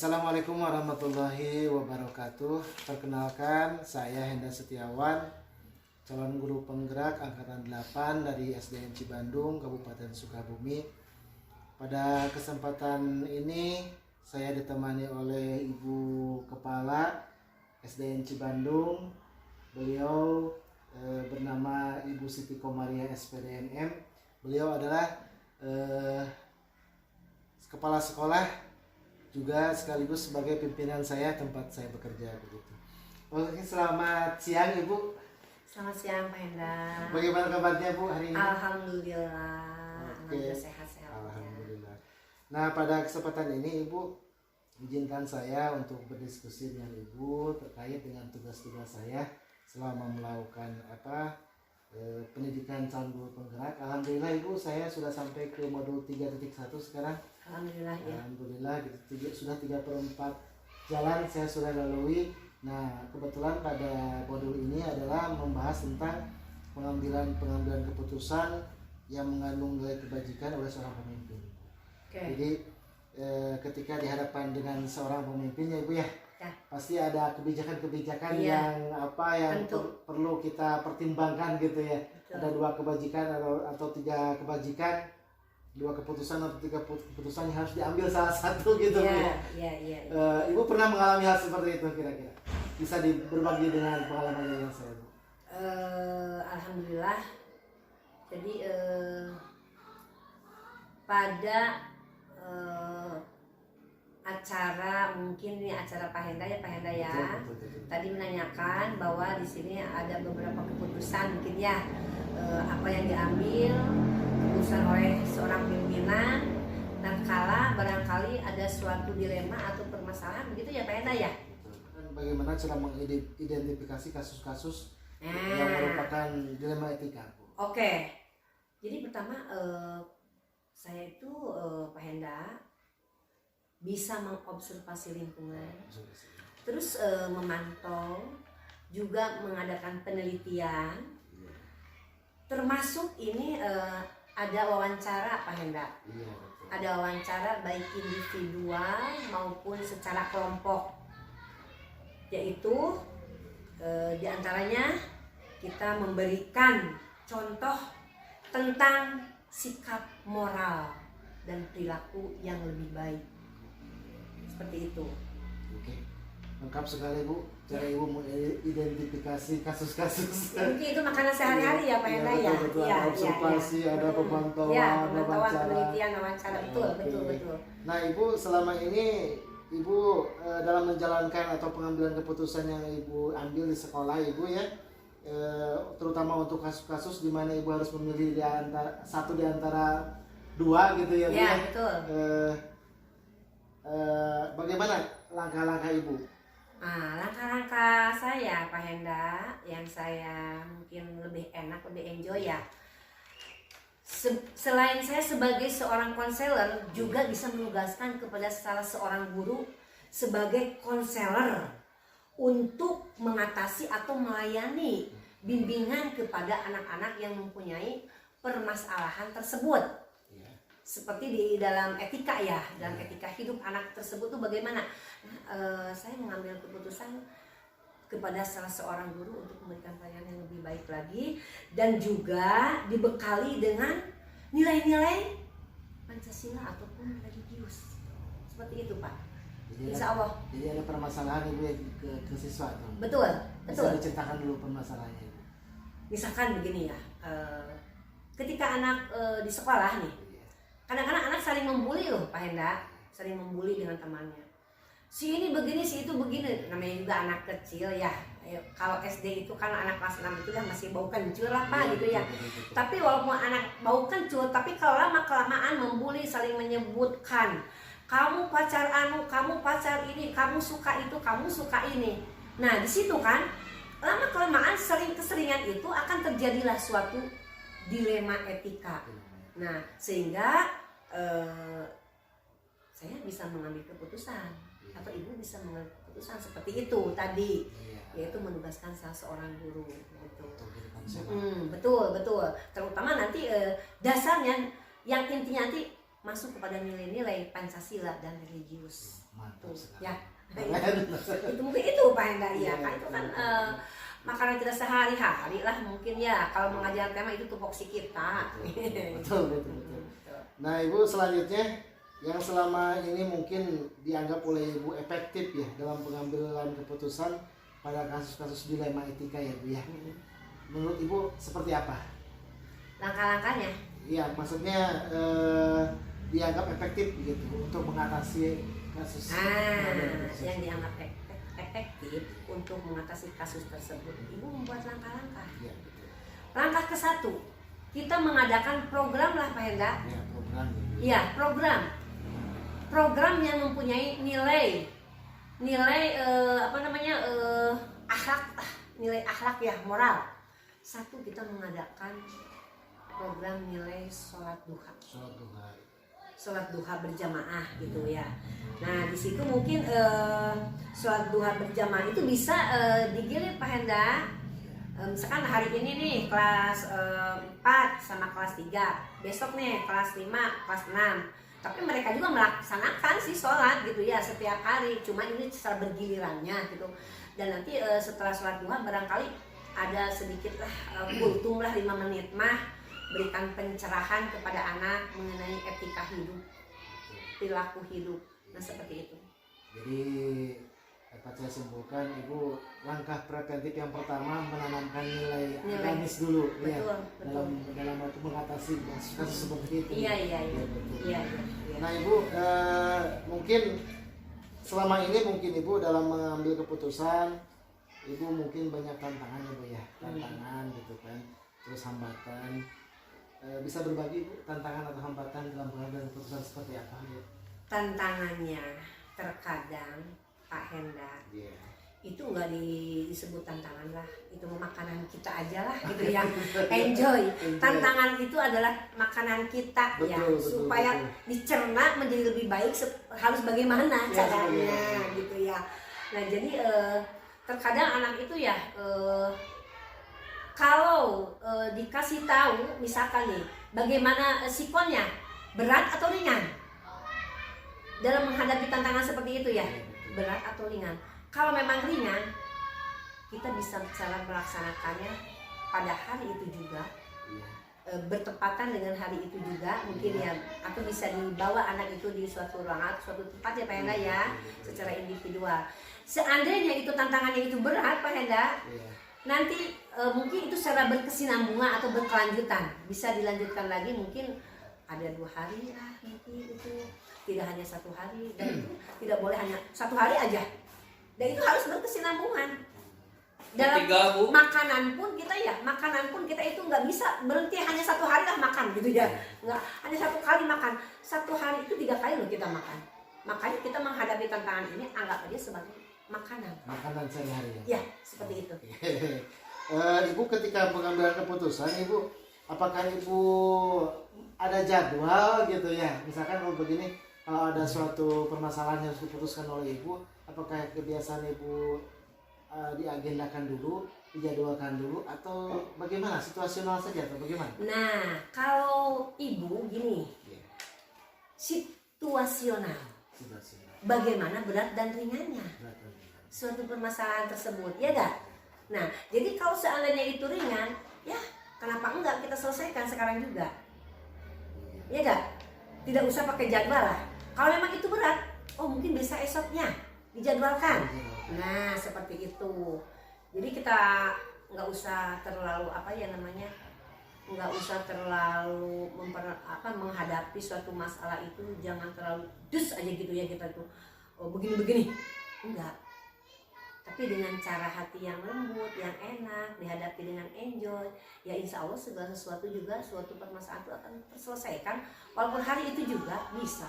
Assalamualaikum warahmatullahi wabarakatuh. Perkenalkan, saya Henda Setiawan, calon guru penggerak angkatan 8 dari SDN Cibandung, Kabupaten Sukabumi. Pada kesempatan ini saya ditemani oleh Ibu Kepala SDN Cibandung. Beliau bernama Ibu Siti Komaria SPDNM. Beliau adalah kepala sekolah juga sekaligus sebagai pimpinan saya tempat saya bekerja begitu. Oke, selamat siang Ibu. Selamat siang Pak Henda. Bagaimana kabarnya Bu hari ini? Alhamdulillah. Oke. Alhamdulillah sehat-sehat. Alhamdulillah. Nah, pada kesempatan ini Ibu izinkan saya untuk berdiskusi dengan Ibu terkait dengan tugas-tugas saya selama melakukan pendidikan calon guru penggerak. Alhamdulillah Ibu, saya sudah sampai ke modul 3.1 sekarang. Alhamdulillah ya. Alhamdulillah gitu, sudah 3/4 jalan saya sudah lalui. Nah, kebetulan pada modul ini adalah membahas tentang pengambilan keputusan yang mengandung nilai kebajikan oleh seorang pemimpin. Oke. Jadi ketika dihadapkan dengan seorang pemimpin ya Ibu ya, Ya. pasti ada kebijakan-kebijakan Iya. yang perlu kita pertimbangkan gitu ya. Betul. Ada 2 kebajikan atau 3 kebajikan, 2 keputusan atau 3 keputusan yang harus diambil salah satu gitu ya. Iya. Ibu pernah mengalami hal seperti itu kira-kira? Bisa berbagi dengan pengalaman yang saya Bu. Alhamdulillah. Jadi pada acara, mungkin ini acara Pak Henda ya, Betul. tadi menanyakan bahwa di sini ada beberapa keputusan mungkin ya, apa yang diambil keputusan oleh seorang pimpinan dan kala barangkali ada suatu dilema atau permasalahan begitu ya Pak Henda ya. Dan bagaimana cara mengidentifikasi kasus-kasus yang merupakan dilema etika Bu? Oke. Jadi pertama saya itu Pak Henda bisa mengobservasi lingkungan, terus memantau, juga mengadakan penelitian, termasuk ini ada wawancara Pak Henda. Iya, betul. Ada wawancara baik individual maupun secara kelompok, yaitu diantaranya kita memberikan contoh tentang sikap moral dan perilaku yang lebih baik. Seperti itu. Oke, lengkap sekali Bu. Cara Ibu mengidentifikasi kasus-kasus. Mungkin itu makanan sehari-hari ya Pak Henda ya. Betul. Ada observasi, ada pemantauan, ya, ada pemantauan, wawancara. penelitian, wawancara, betul. Nah Ibu selama ini Ibu dalam menjalankan atau pengambilan keputusan yang Ibu ambil di sekolah Ibu ya, terutama untuk kasus-kasus di mana Ibu harus memilih satu di antara 2 gitu ya Bu. Ya, betul. Bagaimana langkah-langkah Ibu? Langkah-langkah saya Pak Henda yang saya mungkin lebih enak, lebih enjoy ya. Selain saya sebagai seorang konselor juga bisa menugaskan kepada salah seorang guru sebagai konselor untuk mengatasi atau melayani bimbingan kepada anak-anak yang mempunyai permasalahan tersebut. Seperti di dalam etika ya, dalam etika hidup anak tersebut tuh bagaimana. Saya mengambil keputusan kepada salah seorang guru untuk memberikan pelayanan yang lebih baik lagi dan juga dibekali dengan nilai-nilai Pancasila ataupun religius. Seperti itu Pak. Insya Allah. Jadi ada permasalahan Ibu ke siswa tuh. Betul. Bisa diceritakan dulu permasalahannya Ibu. Misalkan begini ya, ketika anak di sekolah nih, kadang-kadang anak saling membuli loh Pak Henda, saling membuli dengan temannya. Si ini begini, si itu begini, namanya juga anak kecil ya. Kalau SD itu kan anak kelas 6 itu kan masih bau kencur lah Pak gitu ya. Tapi walaupun anak bau kencur, tapi kalau lama-kelamaan membuli, saling menyebutkan, kamu pacar anu, kamu pacar ini, kamu suka itu, kamu suka ini. Nah di situ kan, lama-kelamaan keseringan itu akan terjadilah suatu dilema etika. Nah sehingga saya bisa mengambil keputusan atau ibu bisa mengambil keputusan seperti itu tadi, yaitu menugaskan salah seorang guru gitu. Betul. Terutama nanti dasarnya yang intinya nanti masuk kepada nilai-nilai Pancasila dan religius. Mantap Tuh, sekali. ya. Itu mungkin itu Pak Hendra ya, kan itu kan makanan kita sehari-hari lah mungkin ya, kalau mengajar tema itu tupoksi kita. Betul. Nah Ibu, selanjutnya yang selama ini mungkin dianggap oleh Ibu efektif ya dalam pengambilan keputusan pada kasus-kasus dilema etika ya Bu ya. Menurut Ibu seperti apa? Langkah-langkahnya? Iya, maksudnya dianggap efektif gitu untuk mengatasi kasus. Yang dianggap efektif untuk mengatasi kasus tersebut, Ibu membuat langkah-langkah. Ya, betul. Langkah ke-1, kita mengadakan program lah Pak Hendra. Ya, program. Iya, program yang mempunyai nilai akhlak, nilai akhlak ya, moral. 1, kita mengadakan program nilai sholat duha berjamaah gitu ya. Nah di situ mungkin sholat duha berjamaah itu bisa digilir Pak Hendra. Misalkan hari ini nih kelas 4 sama kelas 3, besok nih kelas 5, kelas 6. Tapi mereka juga melaksanakan sih sholat gitu ya setiap hari, cuma ini secara bergilirannya gitu. Dan nanti setelah sholat duha barangkali ada sedikit lah kultum lah 5 menit mah, berikan pencerahan kepada anak mengenai etika hidup, perilaku hidup. Nah seperti itu. Jadi dapat saya simpulkan Ibu, langkah preventif yang pertama menanamkan nilai agamis dulu. Betul. Dalam waktu mengatasi kasus seperti itu. Iya. Nah Ibu, mungkin selama ini mungkin Ibu dalam mengambil keputusan Ibu mungkin banyak tantangan ya Bu ya, tantangan gitu kan, terus hambatan. Bisa berbagi Bu tantangan atau hambatan dalam pengambilan keputusan seperti apa ya? Tantangannya terkadang Pak Hendra itu nggak disebut tantangan lah, itu makanan kita aja lah gitu ya. Enjoy. Tantangan itu adalah makanan kita betul, supaya dicerna menjadi lebih baik harus bagaimana caranya gitu ya. Nah jadi terkadang anak itu ya kalau dikasih tahu misalkan nih bagaimana sikonnya, berat atau ringan dalam menghadapi tantangan seperti itu ya, berat atau ringan. Kalau memang ringan, kita bisa cara melaksanakannya pada hari itu juga, bertepatan dengan hari itu juga mungkin ya, atau bisa dibawa anak itu di suatu ruangan, suatu tempat ya Pak Hendra ya, secara individual. Seandainya itu tantangannya itu berat Pak Hendra, nanti mungkin itu secara berkesinambungan atau berkelanjutan, bisa dilanjutkan lagi mungkin ada 2 hari lah nanti itu, tidak hanya 1 hari, dan itu tidak boleh hanya 1 hari aja, dan itu harus berkesinambungan. Dalam makanan pun kita itu nggak bisa berhenti hanya 1 hari lah makan gitu ya, nggak hanya 1 kali makan, 1 hari itu 3 kali loh kita makan. Makanya kita menghadapi tantangan ini anggap aja sebagai makanan sehari-hari ya, seperti itu. Ibu ketika pengambilan keputusan Ibu, apakah Ibu ada jadwal gitu ya, misalkan kalau begini, kalau ada suatu permasalahan yang harus diputuskan oleh Ibu, apakah kebiasaan Ibu diagendakan dulu, dijadwalkan dulu, atau bagaimana, situasional saja atau bagaimana? Nah kalau Ibu gini, situasional, bagaimana berat dan ringannya suatu permasalahan tersebut, ya enggak? Nah, jadi kalau seandainya itu ringan, ya kenapa enggak kita selesaikan sekarang juga? Ya enggak? Tidak usah pakai jadwal lah. Kalau memang itu berat, oh mungkin bisa esoknya dijadwalkan. Nah, seperti itu. Jadi kita nggak usah terlalu nggak usah terlalu menghadapi suatu masalah itu, jangan terlalu dus aja gitu ya kita tuh, oh begini-begini, enggak. Tapi dengan cara hati yang lembut, yang enak, dihadapi dengan enjoy, ya insya Allah segala sesuatu juga, suatu permasalahan itu akan terselesaikan, walaupun hari itu juga bisa.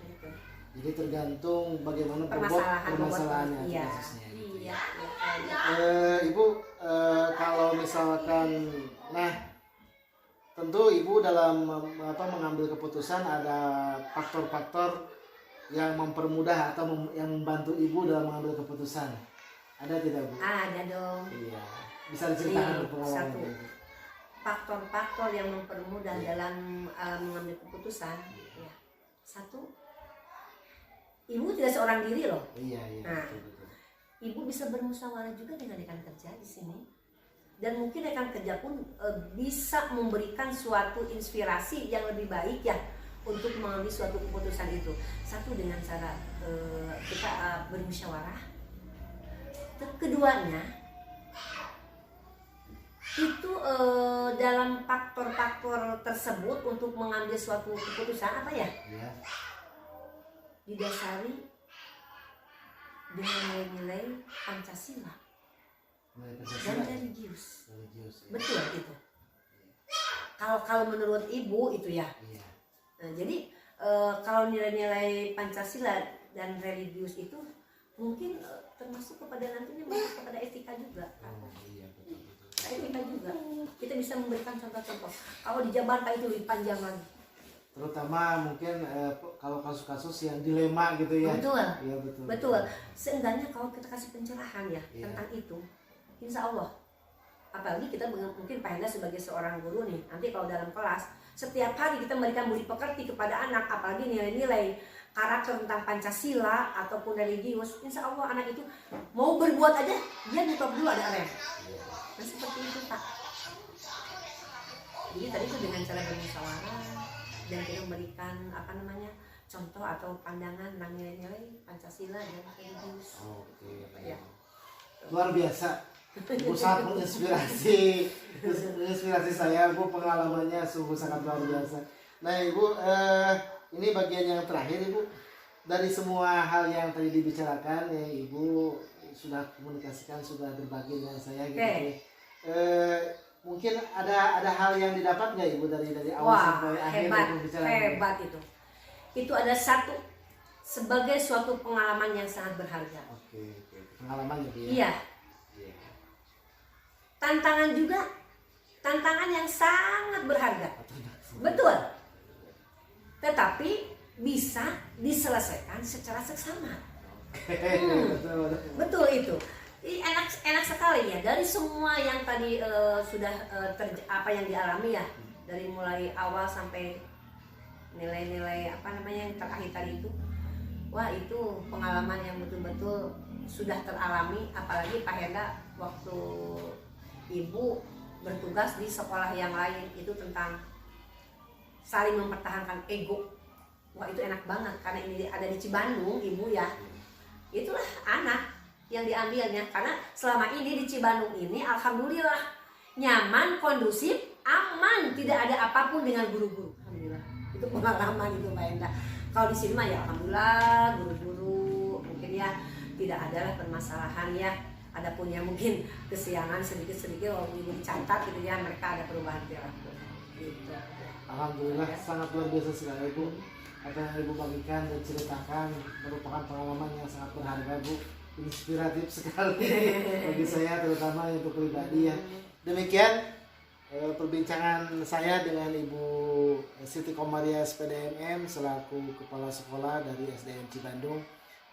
Gitu. Jadi tergantung bagaimana permasalahannya. Iya. Ibu, kalau misalkan, tentu Ibu dalam mengambil keputusan ada faktor-faktor yang mempermudah atau yang membantu Ibu dalam mengambil keputusan. Ada tidak Bu? Ada dong. Iya. Bisa diceritakan pengalaman Ibu? faktor-faktor yang mempermudah dalam mengambil keputusan. Ya. Satu, ibu tidak seorang diri loh. Iya. Nah, Betul. ibu bisa bermusyawarah juga dengan rekan kerja di sini. Dan mungkin rekan kerja pun bisa memberikan suatu inspirasi yang lebih baik ya untuk mengambil suatu keputusan itu. Satu, dengan cara kita bermusyawarah. Keduanya, itu dalam faktor-faktor tersebut untuk mengambil suatu keputusan apa ya? Iya. Didasari dengan nilai-nilai Pancasila dan religius. Ya. Betul itu. Kalau menurut ibu itu ya. Iya. Nah, jadi kalau nilai-nilai Pancasila dan religius itu mungkin termasuk kepada nantinya masuk kepada etika juga. Oh iya betul. Etika juga. Kita bisa memberikan contoh-contoh. Kalau dijabarkan itu lebih panjang lagi. Terutama mungkin kalau kasus-kasus yang dilema gitu ya. Betul. Iya betul. Betul. Seenggaknya kalau kita kasih pencerahan ya Iya. tentang itu, insya Allah. Apalagi kita mungkin Pak Henda sebagai seorang guru nih, nanti kalau dalam kelas setiap hari kita memberikan budi pekerti kepada anak, apalagi nilai-nilai karakter tentang Pancasila ataupun religius, insya Allah anak itu mau berbuat aja dia buka dulu ada rem. Nah seperti itu Pak. Jadi tadi itu dengan cara bermusyawarah dan kita memberikan contoh atau pandangan tentang nilai-nilai Pancasila dan religius. Oke. Ya. Luar biasa. Ibu sangat menginspirasi saya. Bu, pengalamannya sungguh sangat luar biasa. Nah Ibu, ini bagian yang terakhir Ibu. Dari semua hal yang tadi dibicarakan ya Ibu sudah komunikasikan, sudah berbagi dengan saya gitu. Okay. Mungkin ada hal yang didapat nggak Ibu dari awal sampai akhir pembicaraan? Hebat itu. Itu ada satu sebagai suatu pengalaman yang sangat berharga. Oke. Pengalaman gitu ya. Iya. Tantangan juga, tantangan yang sangat berharga. Betul. Tetapi bisa diselesaikan secara seksama. Betul itu. Enak sekali ya, dari semua yang tadi sudah apa yang dialami ya, dari mulai awal sampai nilai-nilai yang terakhir tadi itu. Wah, itu pengalaman yang betul-betul sudah teralami, apalagi Pak Henda waktu ibu bertugas di sekolah yang lain itu tentang saling mempertahankan ego. Wah, itu enak banget karena ini ada di Cibandung ibu ya. Itulah anak yang diambilnya, karena selama ini di Cibandung ini alhamdulillah nyaman, kondusif, aman, tidak ada apapun dengan guru-guru. Alhamdulillah. Itu pengalaman itu Mbak Enda. Kalau di sini mah ya alhamdulillah guru-guru mungkin ya tidak ada lah permasalahan ya. Adapun yang mungkin kesiangan sedikit-sedikit walaupun ibu dicatat gitu ya, mereka ada perubahan perilaku gitu. Alhamdulillah sangat luar biasa sekali Bu. Apa yang Ibu bagikan dan ceritakan merupakan pengalaman yang sangat berharga Bu. Inspiratif sekali bagi saya, terutama untuk pribadi ya. Demikian perbincangan saya dengan Ibu Siti Komaria SPDMM selaku Kepala Sekolah dari SDN Cibandung.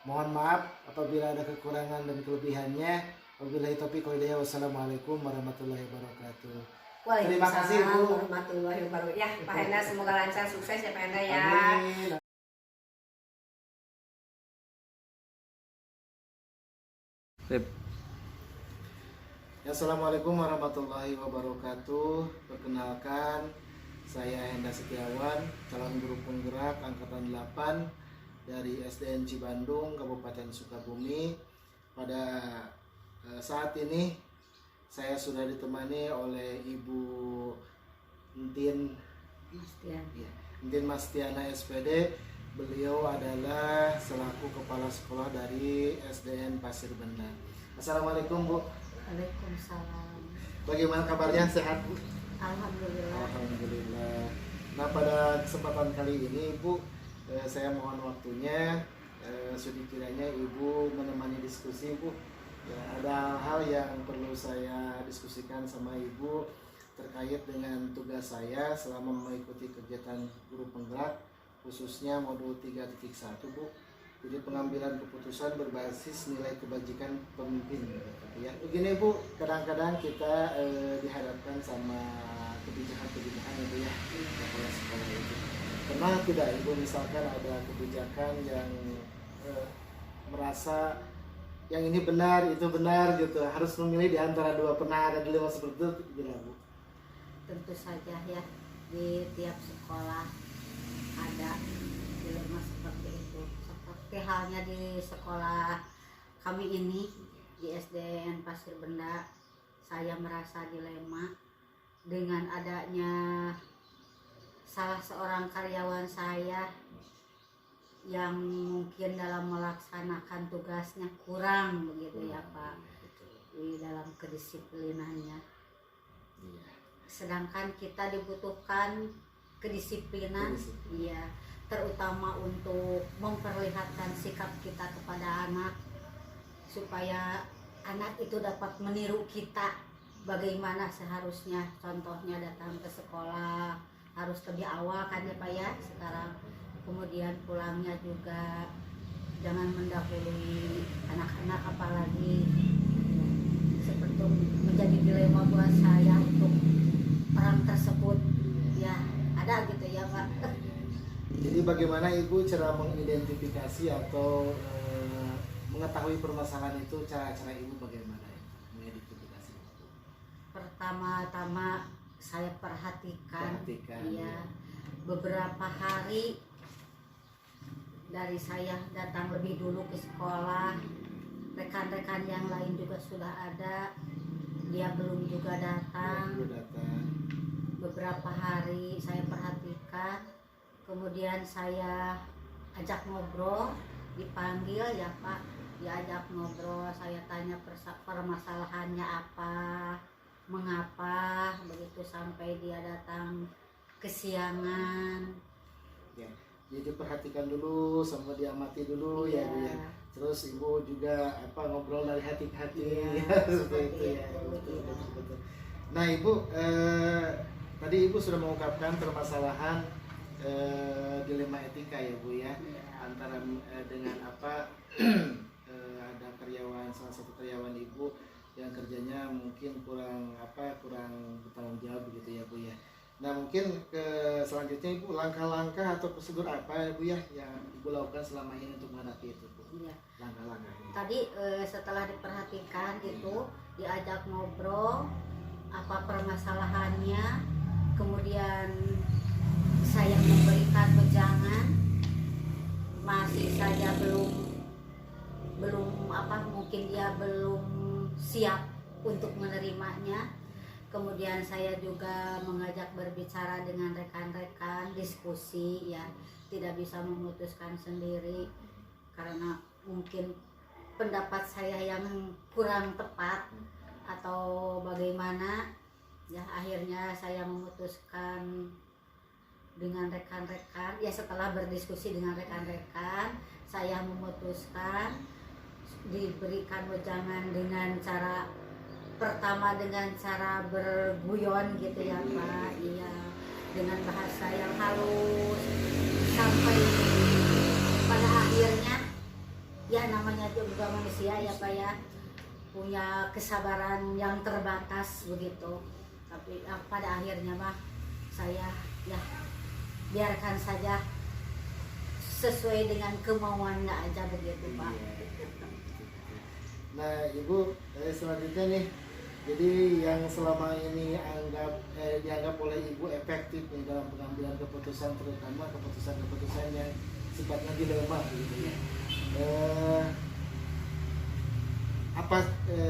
Mohon maaf apabila ada kekurangan dan kelebihannya. Wabillahi taufiq wal hidayah. Wassalamualaikum warahmatullahi wabarakatuh. Terima kasih Bu. Warahmatullahi wabarakatuh. Ya Pak Henda, semoga lancar, sukses ya Pak Henda ya. Amin. Assalamualaikum warahmatullahi wabarakatuh. Perkenalkan, saya Henda Setiawan, calon guru penggerak angkatan 8 dari SDN Cibandung, Kabupaten Sukabumi. Pada saat ini saya sudah ditemani oleh Ibu Entin Mastiana SPD. Beliau adalah selaku kepala sekolah dari SDN Pasir Benar. Assalamualaikum Bu. Waalaikumsalam. Bagaimana kabarnya, sehat Bu? Alhamdulillah. Alhamdulillah. Nah, pada kesempatan kali ini Bu, saya mohon waktunya, sekiranya Ibu menemani diskusi Bu. Ya, ada hal yang perlu saya diskusikan sama Ibu terkait dengan tugas saya selama mengikuti kegiatan guru penggerak, khususnya modul 3.1 Bu. Jadi pengambilan keputusan berbasis nilai kebajikan pemimpin. Ya, begini Bu, kadang-kadang kita dihadapkan sama kebijakan-kebijakan itu ya kepala sekolah itu. Pernah tidak ibu misalkan ada kebijakan yang merasa yang ini benar itu benar gitu, harus memilih di antara dua, pernah ada dilema seperti itu tidak Bu? Tentu saja ya, di tiap sekolah ada dilema seperti itu. Seperti halnya di sekolah kami ini di SDN Pasir Benda, saya merasa dilema dengan adanya salah seorang karyawan saya yang mungkin dalam melaksanakan tugasnya kurang begitu ya Pak, di dalam kedisiplinannya. Sedangkan kita dibutuhkan kedisiplinan, iya, terutama untuk memperlihatkan sikap kita kepada anak supaya anak itu dapat meniru kita bagaimana seharusnya. Contohnya datang ke sekolah harus lebih awal kan ya Pak ya sekarang, kemudian pulangnya juga jangan mendahului anak-anak, apalagi seperti menjadi dilema buat saya untuk orang tersebut ya, ada gitu ya Pak. Jadi bagaimana Ibu cara mengidentifikasi atau mengetahui permasalahan itu, cara-cara Ibu bagaimana mengidentifikasi? Pertama-tama saya perhatikan. Ya, beberapa hari dari saya datang lebih dulu ke sekolah, rekan-rekan yang lain juga sudah ada, dia belum juga datang. Beberapa hari saya perhatikan, kemudian saya ajak ngobrol, dipanggil ya Pak, diajak ngobrol, saya tanya permasalahannya apa, mengapa begitu sampai dia datang kesiangan. Ya, jadi perhatikan dulu, sama diamati dulu ya Bu ya. Terus Ibu juga ngobrol dari hati ke hati seperti itu ya. Betul. Nah Ibu, tadi Ibu sudah mengungkapkan permasalahan dilema etika ya Bu ya, antara dengan ada karyawan, salah satu karyawan Ibu yang kerjanya mungkin kurang bertanggung jawab begitu ya Bu ya. Nah mungkin selanjutnya Ibu, langkah-langkah atau prosedur apa ya Bu ya yang Ibu lakukan selama ini untuk menghadapi itu Bu? Iya. Langkah-langkah. Tadi setelah diperhatikan itu, diajak ngobrol apa permasalahannya, kemudian saya memberikan wejangan, masih saja belum mungkin dia belum siap untuk menerimanya. Kemudian saya juga mengajak berbicara dengan rekan-rekan, diskusi ya, tidak bisa memutuskan sendiri karena mungkin pendapat saya yang kurang tepat atau bagaimana ya, akhirnya saya memutuskan dengan rekan-rekan ya, setelah berdiskusi dengan rekan-rekan saya memutuskan diberikan wejangan dengan cara pertama dengan cara berguyon gitu ya Pak, iya, dengan bahasa yang halus sampai pada akhirnya ya, namanya juga manusia ya Pak ya, punya kesabaran yang terbatas begitu. Tapi pada akhirnya mah saya ya biarkan saja sesuai dengan kemauannya aja begitu Pak. Nah Ibu, selanjutnya nih, jadi yang selama ini dianggap oleh Ibu efektif nih dalam pengambilan keputusan, terutama keputusan-keputusan yang sifatnya dilema gitu ya.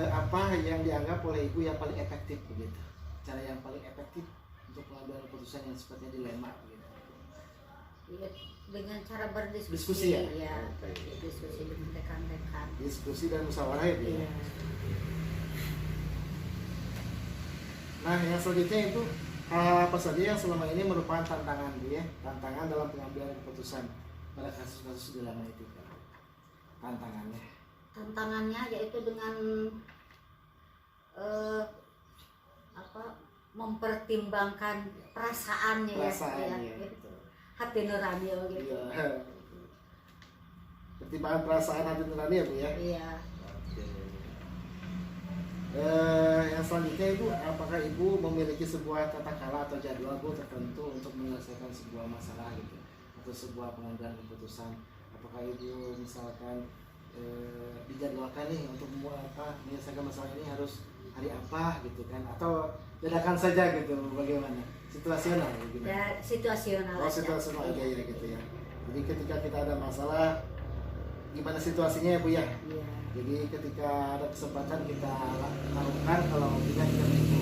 Apa yang dianggap oleh Ibu yang paling efektif begitu? Cara yang paling efektif untuk mengambil keputusan yang sifatnya dilema begitu? Ya, dengan cara berdiskusi. Diskusi ya? Ya, diskusi dengan rekan-rekan. Diskusi dan musyawarah ya? Iya. Nah yang selanjutnya itu hal apa saja yang selama ini merupakan tantangan Bu ya? Tantangan dalam pengambilan keputusan pada kasus-kasus dilema itu. Tantangannya Yaitu dengan mempertimbangkan perasaannya ya, hati nurani gitu. Iya. Pertimbangan perasaan hati nurani ya Bu ya? Iya. Yang selanjutnya Ibu, apakah Ibu memiliki sebuah tata cara atau jadwal Bu tertentu untuk menyelesaikan sebuah masalah gitu atau sebuah pengambilan keputusan? Apakah Ibu misalkan dijadwalkan nih untuk menyelesaikan masalah ini harus hari apa gitu kan, atau dadakan saja gitu, bagaimana? Situasional gitu. Ya, situasional Oh, aja. situasional aja ya gitu ya. Jadi ketika kita ada masalah, gimana situasinya ya Bu ya? Iya. Jadi ketika ada kesempatan kita lakukan, kalau tidak kita menunggu.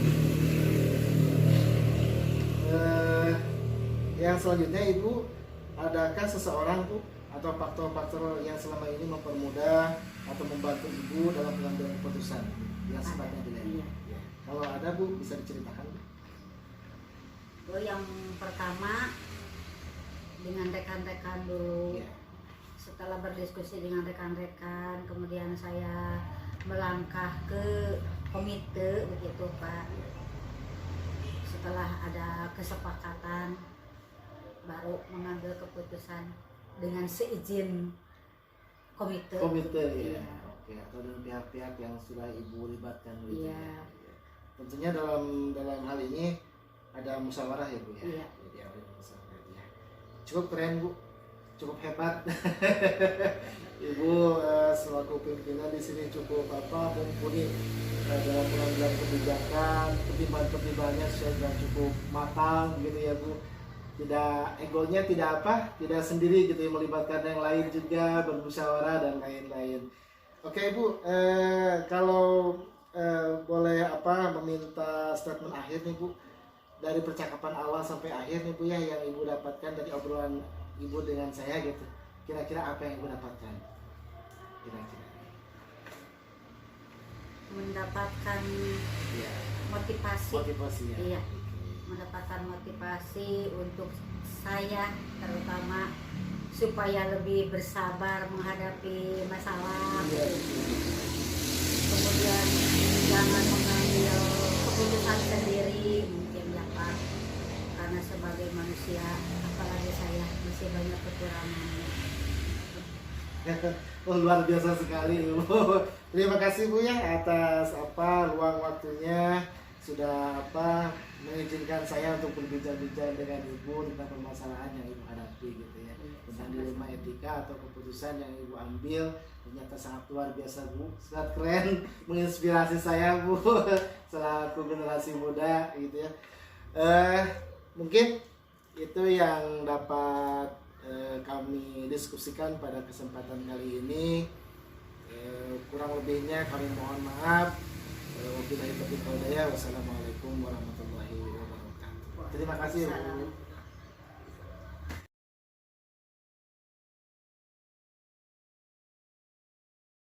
Yang selanjutnya Ibu, adakah seseorang Bu atau faktor-faktor yang selama ini mempermudah atau membantu Ibu dalam pengambilan keputusan yang sifatnya dilema? Iya. Ya. Kalau ada Bu, bisa diceritakan Bu? Yang pertama dengan rekan-rekan dulu. Ya. Setelah berdiskusi dengan rekan-rekan, kemudian saya melangkah ke komite begitu Pak. Setelah ada kesepakatan, baru mengambil keputusan dengan seizin komite. Komite ya. Iya. Oke, atau dengan pihak-pihak yang sudah Ibu libatkan gitu. Iya. Ya. Tentunya dalam hal ini ada musyawarah ya Bu ya. Iya. Jadi ada musyawarah ya. Cukup keren Bu, cukup hebat. Ibu selaku pimpinan di sini cukup mumpuni dalam pengambilan kebijakan, pertimbangannya sudah cukup matang gitu ya Bu. Tidak egonya tidak sendiri gitu ya, melibatkan yang lain juga, bermusyawarah dan lain-lain. Oke Bu, kalau boleh meminta statement akhir nih Bu, dari percakapan awal sampai akhir nih Bu ya, yang Ibu dapatkan dari obrolan Ibu dengan saya gitu, kira-kira apa yang Ibu dapatkan? Kira-kira Mendapatkan ya, motivasi. ya. Iya. Mendapatkan motivasi untuk saya terutama supaya lebih bersabar menghadapi masalah. Iya. Kemudian jangan mengambil keputusan sendiri mungkin ya Pak, karena sebagai manusia apalagi saya masih banyak kekurangannya. Oh, luar biasa sekali Ibu. Terima kasih Bu ya atas luang waktunya, sudah mengizinkan saya untuk berbincang-bincang dengan Ibu tentang permasalahan yang Ibu hadapi gitu ya, tentang dilema etika atau keputusan yang Ibu ambil. Ternyata sangat luar biasa Bu, sangat keren, menginspirasi saya Bu selaku generasi muda gitu ya. Mungkin itu yang dapat kami diskusikan pada kesempatan kali ini. Kurang lebihnya kami mohon maaf. Wabillahi taufiq wal hidayah. Wassalamualaikum warahmatullahi wabarakatuh. Terima kasih Bu.